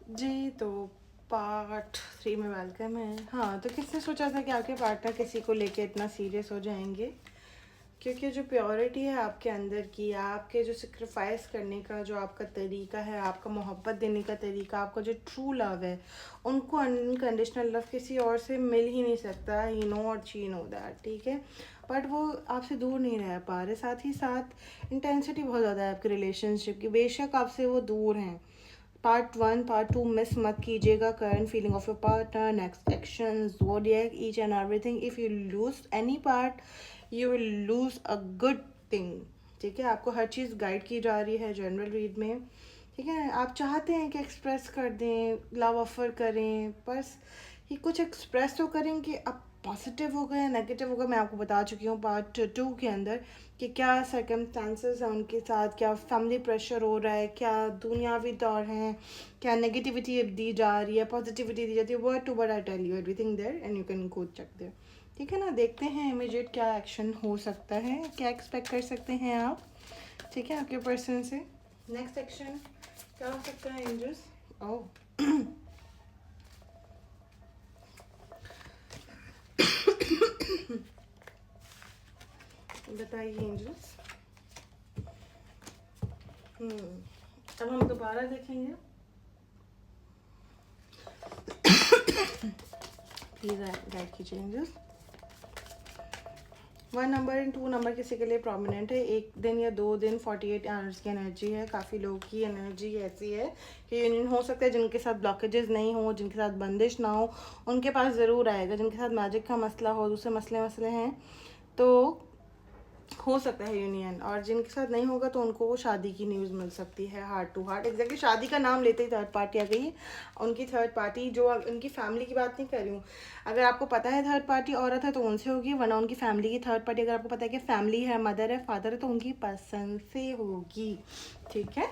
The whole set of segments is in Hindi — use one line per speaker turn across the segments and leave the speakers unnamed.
जी, तो पार्ट 3 में वेलकम है। हाँ, तो किसने सोचा था कि आपके पार्टनर किसी को लेके इतना सीरियस हो जाएँगे? क्योंकि जो प्योरिटी है आपके अंदर की, आपके जो सैक्रिफ़ाइस करने का जो आपका तरीका है, आपका मोहब्बत देने का तरीका, आपका जो ट्रू लव है, उनको अनकंडीशनल लव किसी और से मिल ही नहीं सकता। ही नो और शी नो दैट, ठीक है? बट वो आपसे दूर नहीं रह पा रहे। साथ ही साथ इंटेंसिटी बहुत ज़्यादा है आपके रिलेशनशिप की। बेशक आपसे वो दूर हैं। पार्ट 1 पार्ट 2 मिस मत कीजिएगा। Current feeling of your partner, next actions, zodiac, each and everything. If you lose any part you will lose a good thing. ठीक है, आपको हर चीज़ गाइड की जा रही है जनरल रीड में। ठीक है, आप चाहते हैं कि एक्सप्रेस कर दें, लव ऑफर करें, बस ये कुछ एक्सप्रेस तो करें कि अब पॉजिटिव होगा या नेगेटिव होगा। मैं आपको बता चुकी हूँ पार्ट 2 के अंदर कि क्या सर्कमस्टांसेस हैं उनके साथ, क्या फैमिली प्रेशर हो रहा है, क्या दुनियावी दौर हैं, क्या नेगेटिविटी दी जा रही है, पॉजिटिविटी दी जाती है। Word to word I tell you everything there and you can go check there. ठीक है ना, देखते हैं इमीडिएट क्या एक्शन हो सकता है, क्या एक्सपेक्ट कर सकते हैं आप। ठीक है, आपके पर्सन से नेक्स्ट एक्शन क्या हो सकता है एंजल्स? ओह बताइए एंजल्स। अब हम दोबारा देखेंगे। प्लीज़ गाइड कीजिए एंजल्स। 1 नंबर एंड 2 नंबर किसी के लिए प्रोमिनेंट है। 1 दिन या 2 दिन 48 आवर्स की एनर्जी है। काफ़ी लोगों की एनर्जी ऐसी है कि यूनियन हो सकता है जिनके साथ ब्लॉकेजेस नहीं हो, जिनके साथ बंदिश ना हो, उनके पास ज़रूर आएगा। जिनके साथ मैजिक का मसला हो, दूसरे मसले हैं, तो हो सकता है यूनियन। और जिनके साथ नहीं होगा तो उनको शादी की न्यूज़ मिल सकती है, हार्ट टू हार्ट। एग्जैक्टली शादी का नाम लेते ही थर्ड पार्टी आ गई है। उनकी थर्ड पार्टी जो उनकी फैमिली की बात नहीं कर रही हूँ। अगर आपको पता है थर्ड पार्टी औरत है तो उनसे होगी, वरना उनकी फैमिली की थर्ड पार्टी। अगर आपको पता है कि फैमिली है, मदर है, फादर है, तो उनकी पसंद से होगी। ठीक है।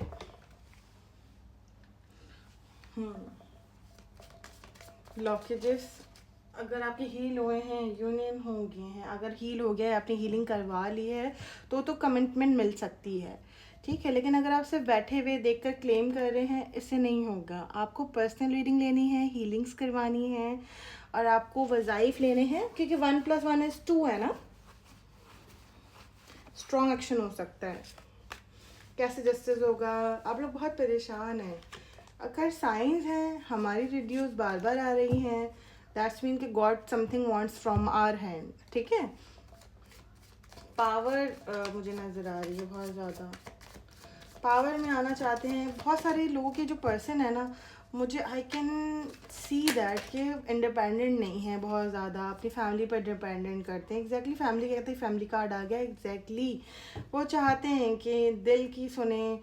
ब्लॉकेजेस अगर आपके हील हुए हैं, यूनियन हो गए हैं, अगर हील हो गया है, आपने हीलिंग करवा ली है, तो कमिटमेंट मिल सकती है। ठीक है, लेकिन अगर आप सिर्फ बैठे हुए देखकर क्लेम कर रहे हैं, इससे नहीं होगा। आपको पर्सनल रीडिंग लेनी है, हीलिंग्स करवानी है, और आपको वज़ाइफ लेने हैं, क्योंकि 1+1=2 है ना। स्ट्रॉन्ग एक्शन हो सकता है। कैसे जस्टिस होगा? आप लोग बहुत परेशान हैं। अगर साइंस हैं, हमारी वीडियोस बार बार आ रही हैं, दैट्स मीन कि god something wants from our hand. ठीक है, पावर मुझे नज़र आ रही है बहुत ज़्यादा। पावर में आना चाहते हैं बहुत सारे लोगों के जो पर्सन है ना, मुझे आई कैन सी दैट कि इंडिपेंडेंट नहीं है, बहुत ज़्यादा अपनी फैमिली पर डिपेंडेंट करते हैं। एग्जैक्टली फैमिली कहते हैं, फैमिली कार्ड आ गया। एग्जैक्टली वो चाहते हैं कि दिल की सुने,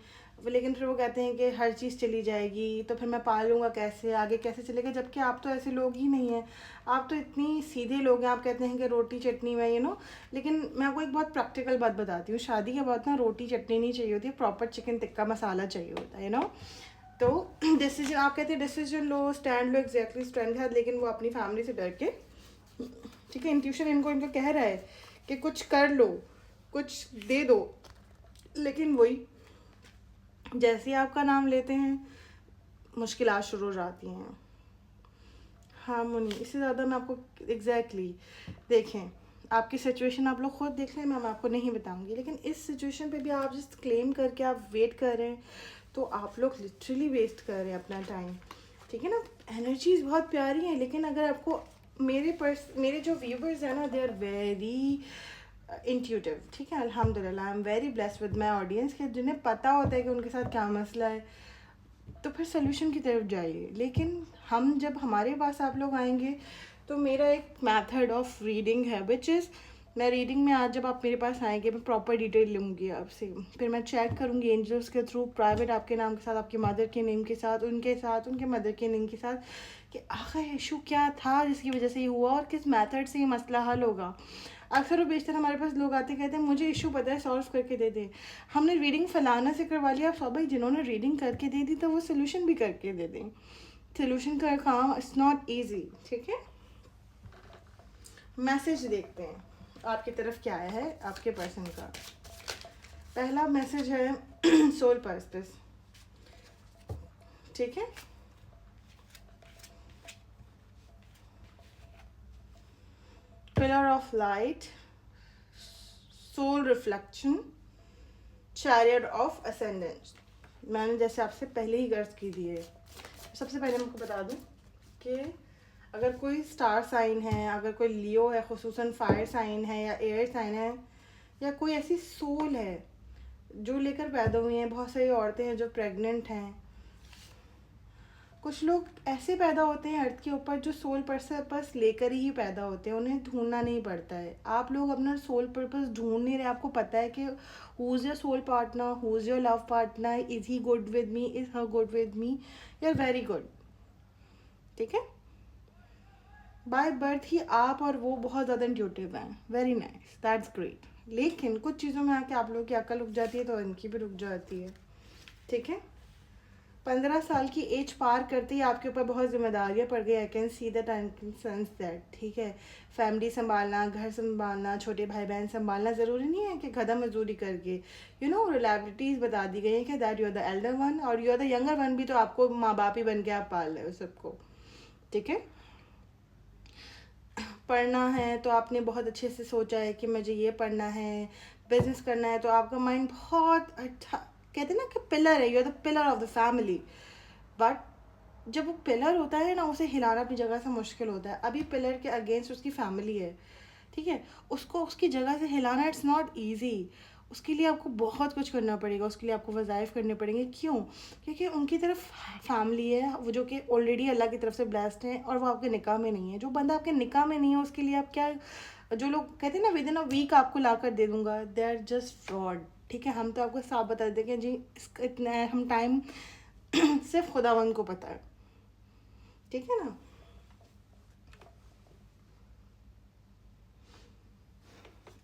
लेकिन फिर वो कहते हैं कि हर चीज़ चली जाएगी तो फिर मैं पालूंगा कैसे, आगे कैसे चलेगा। जबकि आप तो ऐसे लोग ही नहीं हैं, आप तो इतनी सीधे लोग हैं। आप कहते हैं कि रोटी चटनी में लेकिन मैं आपको एक बहुत प्रैक्टिकल बात बताती हूँ। शादी के बाद ना रोटी चटनी नहीं चाहिए होती, प्रॉपर चिकन टिक्का मसाला चाहिए होता है तो डिसीजन आप कहते हैं डिसीजन लो, स्टैंड लो। एग्जैक्टली स्टैंड है, लेकिन वो अपनी फैमिली से डर के, ठीक है, इंट्यूशन इनको कह रहा है कि कुछ कर लो, कुछ दे दो, लेकिन वही जैसे ही आपका नाम लेते हैं मुश्किलात शुरू हो जाती हैं। हारमोनी, इससे ज़्यादा मैं आपको एग्जैक्टली देखें, आपकी सिचुएशन आप लोग खुद देख लें, मैं आपको नहीं बताऊंगी। लेकिन इस सिचुएशन पे भी आप जस्ट क्लेम करके आप वेट कर रहे हैं, तो आप लोग लिटरली वेस्ट कर रहे हैं अपना टाइम। ठीक है ना, एनर्जीज बहुत प्यारी हैं, लेकिन अगर आपको मेरे जो व्यूवर्स हैं ना, दे आर वेरी इंट्यूटिव। ठीक है, अल्हम्दुलिल्लाह I am very blessed with my audience के जिन्हें पता होता है कि उनके साथ क्या मसला है, तो फिर सोल्यूशन की तरफ जाइए। लेकिन हम जब हमारे पास आप लोग आएंगे, तो मेरा एक मेथड ऑफ रीडिंग है विच इज़, मैं रीडिंग में आज जब आप मेरे पास आएंगे मैं प्रॉपर डिटेल लूँगी आपसे, फिर मैं चेक करूँगी एंजल्स के थ्रू, प्राइवेट आपके नाम के साथ, आपकी मदर के नेम के साथ, उनके मदर के नेम के साथ, कि आखिर इशू क्या था जिसकी वजह से ये हुआ और किस मेथड से ये मसला हल होगा। अक्सर और बेशतर हमारे पास लोग आते कहते हैं मुझे इशू पता है, सॉल्व करके दे दे। हमने रीडिंग फलाना से करवा लिया, आप सब भाई जिन्होंने रीडिंग करके दे दी तो वो सोल्यूशन भी करके दे दें। सोल्यूशन का काम इट्स नॉट ईजी। ठीक है, मैसेज देखते हैं आपकी तरफ क्या आया है आपके पर्सन का। पहला मैसेज है सोल पर्पस। ठीक है, pillar of light, soul reflection, chariot of ascendance. मैंने जैसे आपसे पहले ही गर्ज की दी है। सबसे पहले मैं आपको बता दूं कि अगर कोई स्टार साइन है, अगर कोई लियो है, खुसूसन फायर साइन है या एयर साइन है, या कोई ऐसी सोल है जो लेकर पैदा हुई हैं, बहुत सारी औरतें हैं जो प्रेग्नेंट हैं, कुछ लोग ऐसे पैदा होते हैं अर्थ के ऊपर जो सोल पर्पस लेकर ही पैदा होते हैं, उन्हें ढूंढना नहीं पड़ता है। आप लोग अपना सोल पर्पस ढूंढ नहीं रहे, आपको पता है कि who is your soul partner, who is your love partner, is he good with me, is her good with me, you are very good, ठीक है। बाय बर्थ ही आप और वो बहुत ज़्यादा इंट्यूटिव हैं, वेरी नाइस, दैट्स ग्रेट। लेकिन कुछ चीज़ों में आके आप लोगों की अकल रुक जाती है तो इनकी भी रुक जाती है, ठीक है। 15 साल की एज पार करते ही आपके ऊपर बहुत जिम्मेदारियाँ पड़ गई। I can see that, I can sense that, ठीक है। फैमिली संभालना, घर संभालना, छोटे भाई बहन संभालना, ज़रूरी नहीं है कि गधा मजदूरी करके, यू नो, रिलेबिलिटीज़ बता दी गई है कि that you are the elder one और you are the younger one भी, तो आपको माँ बाप ही बन के आप पाल रहे हो सबको, ठीक है। पढ़ना है तो आपने बहुत अच्छे से सोचा है कि मुझे ये पढ़ना है, बिजनेस करना है तो आपका माइंड बहुत अच्छा, कहते हैं ना कि पिलर है, you are the pillar of the family. But जब वो पिलर होता है ना, उसे हिलाना अपनी जगह से मुश्किल होता है। अभी पिलर के अगेंस्ट उसकी फैमिली है, ठीक है, उसको उसकी जगह से हिलाना इट्स नॉट ईजी। उसके लिए आपको बहुत कुछ करना पड़ेगा, उसके लिए आपको वज़ाइफ करने पड़ेंगे। क्यों? क्योंकि उनकी तरफ फैमिली है वो जो कि ऑलरेडी अल्लाह की तरफ से ब्लेस्ड हैं और वो आपके निकाह में नहीं है। जो बंदा आपके निकाह में नहीं है उसके लिए आप क्या, जो लोग कहते हैं ना विद इन अ वीक आपको ला कर दे दूंगा, दे आर जस्ट फ्रॉड, ठीक है। हम तो आपको साफ बता देते कि जी इसका इतना है, हम टाइम सिर्फ खुदावंद को पता है, ठीक है ना।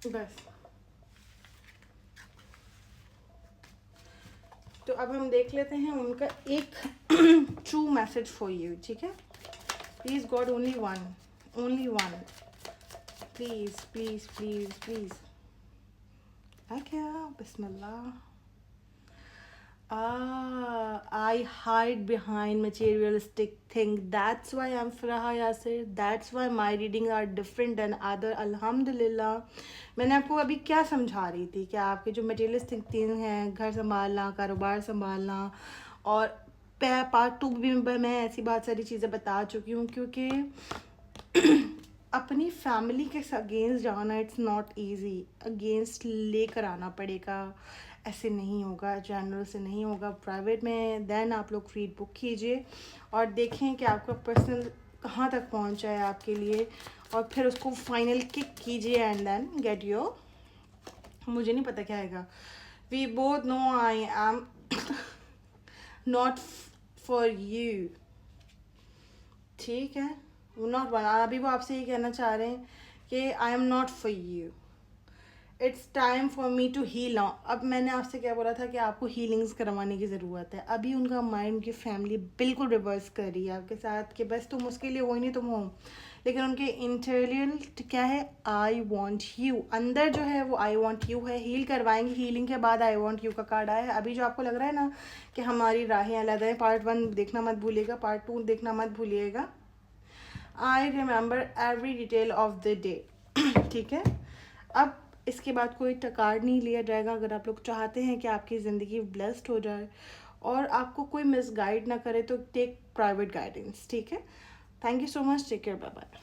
बस तो अब हम देख लेते हैं उनका एक ट्रू मैसेज फॉर यू, ठीक है। Please God, only one, only one, please please please please. Okay, Bismillah. I hide behind materialistic thing. That's why I'm Faraha Yasir. That's why my readings are different than other. Alhamdulillah. मैंने आपको अभी क्या समझा रही थी कि आपके जो मटेरियलिस्टिक थिंग हैं, घर संभालना, कारोबार संभालना, और पार्ट 2 भी मैं ऐसी बहुत सारी चीज़ें बता चुकी हूँ, क्योंकि अपनी फैमिली के अगेंस्ट जाना इट्स नॉट ईजी। अगेंस्ट लेकर आना पड़ेगा, ऐसे नहीं होगा, जनरल से नहीं होगा, प्राइवेट में। देन आप लोग रीड बुक कीजिए और देखें कि आपका पर्सनल कहाँ तक पहुँचा है आपके लिए, और फिर उसको फाइनल किक कीजिए एंड देन गेट योर, मुझे नहीं पता क्या आएगा। We both know I am not for you, ठीक है। नॉट वन, अभी वो आपसे ये कहना चाह रहे हैं कि I am not for you, it's time for me to heal now. अब मैंने आपसे क्या बोला था कि आपको हीलिंग्स करवाने की ज़रूरत है। अभी उनका माइंड, उनकी फैमिली बिल्कुल रिवर्स कर रही है आपके साथ कि बस तुम उसके लिए हो ही नहीं, तुम हो। लेकिन उनके इंटरनल क्या है, आई वॉन्ट यू, अंदर जो है वो आई वॉन्ट यू है। हील करवाएंगे, हीलिंग के बाद आई वॉन्ट यू का कार्ड आया है। अभी जो आपको लग रहा है ना कि हमारी राहें अलग हैं, पार्ट 1 देखना मत भूलिएगा, पार्ट 2 देखना मत भूलिएगा। I remember every detail of the day, ठीक है। अब इसके बाद कोई कार्ड नहीं लिया जाएगा। अगर आप लोग चाहते हैं कि आपकी ज़िंदगी ब्लेस्ड हो जाए और आपको कोई मिसगाइड ना करे तो टेक प्राइवेट गाइडेंस, ठीक है। Thank you so much, take care, bye bye.